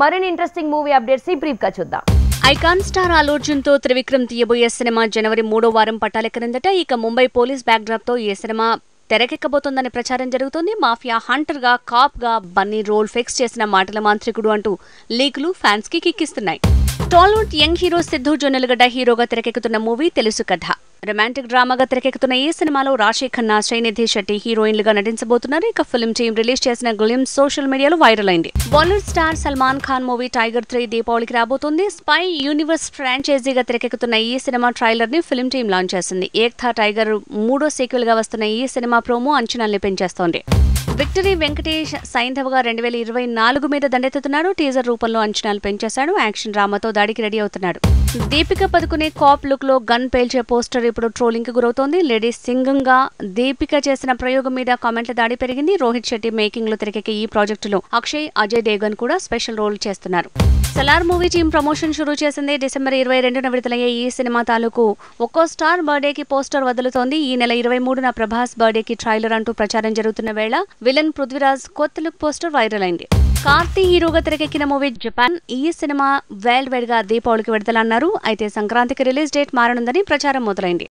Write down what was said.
మరిన్ని interesting movie updates ఈ brief గా చూద్దాం. ఐకాన్ స్టార్ అల్లు అర్జున్ తో త్రివిక్రమ్ తీయబోయే సినిమా జనవరి 3వ వారం పట్టాలెక్కనుందట. ఇక ముంబై పోలీస్ బ్యాక్ డ్రాప్ తో ఈ సినిమా తెరకెక్కబోతోందని ప్రచారం జరుగుతోంది. మాఫియా హంటర్ గా కాప్ గా బన్నీ రోల్ ఫిక్స్ చేసిన మాటల మాంత్రికుడు అంటూ లీకులు ఫ్యాన్స్ కి కిక్కిస్తున్నాయి. టాలీవుడ్ యంగ్ హీరో సిద్ధు జొన్నలగడ్డ హీరోగా తెరకెక్కుతున్న మూవీ తెలుసు కథ. రొమాంటిక్ డ్రామాగా తెరకెక్కుతున్న ఈ సినిమాలో రాశి ఖన్నా, శ్రీనిధి శెట్టి హీరోయిన్లుగా నటించబోతున్నారు. ఇక ఫిల్మ్ టీం రిలీజ్ చేసిన గ్లిమ్స్ సోషల్ మీడియాలో వైరల్ అయింది. Bollywood star Salman Khan movie tiger 3 దీపావళికి రాబోతుంది. స్పై యూనివర్స్ ఫ్రాంచైజీగా తెరకెక్కుతున్న ఈ సినిమా ట్రైలర్ ని ఫిల్మ్ టీం లాంచ్ చేసింది. ఏక్తా టైగర్ 3వ సీక్వెల్ గా వస్తున్న ఈ సినిమా ప్రోమో అంచనాల్ని పెంచేస్తోంది. విక్టరీ వెంకటేష్ సైంధవ్గా 2024 మీద దండెత్తుతున్నాడు. టీజర్ రూపంలో అంచనాలు పెంచేశాడు. యాక్షన్ డ్రామాతో దాడికి రెడీ అవుతున్నాడు. దీపిక పదుకునే కాప్ లుక్ లో గన్ పేల్చే పోస్టర్ ఇప్పుడు ట్రోలింగ్ కి గురవుతోంది. లేడీస్ సింగింగ్ గా దీపిక చేసిన ప్రయోగం మీద కామెంట్ల దాడి పెరిగింది. రోహిత్ శెట్టి మేకింగ్ లో తెరకెక్కే ఈ ప్రాజెక్టులో అక్షయ్, అజయ్ దేవగన్ కూడా స్పెషల్ రోల్ చేస్తున్నారు. సలార్ మూవీ టీం ప్రమోషన్ షురూ చేసింది. డిసెంబర్ 22న విడుదలయ్యే ఈ సినిమా తాలూకు ఒక్కో స్టార్ బర్త్డేకి పోస్టర్ వదులుతోంది. ఈ నెల 23న ప్రభాస్ బర్త్డేకి ట్రైలర్ అంటూ ప్రచారం జరుగుతున్న వేళ విలన్ పృథ్వీరాజ్ కొత్త లుక్ పోస్టర్ వైరల్ అయింది. కార్తీ హీరోగా తెరకెక్కిన మూవీ జపాన్. ఈ సినిమా వరల్డ్ వైడ్ గా దీపావళికి విడుదలన్నారు. అయితే సంక్రాంతికి రిలీజ్ డేట్ మారనుందని ప్రచారం మొదలైంది.